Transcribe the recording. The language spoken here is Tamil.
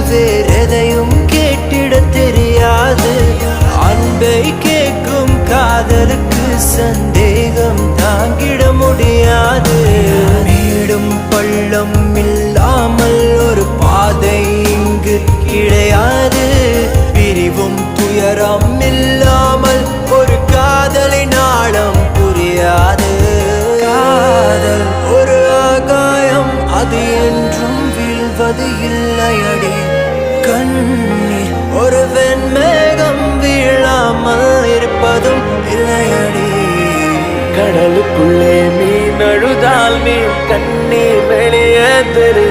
வேறெதையும் கேட்டிட தெரியாது. அன்பை கேட்கும் காதலுக்கு சந்தேகம் தாங்கிட முடியாது. மேடும் பள்ளம் இல்லாமல் ஒரு பாதை இங்கு கிடையாது. பிரிவும் துயரம் இல்லாமல் ஒரு காதலின் ஆழம் புரியாது. காதல் ஒரு ஆகாயம், அது என்றும் வீழ்வது இல்லையடி. கண்ணீர் ஒரு வெண்மேகம், வீழாமல் இருப்பதும் இல்லையடி. கடலுக்குள்ளே மீன் அழுதால் மீன் கண்ணீர் வெளியே தெரியும்.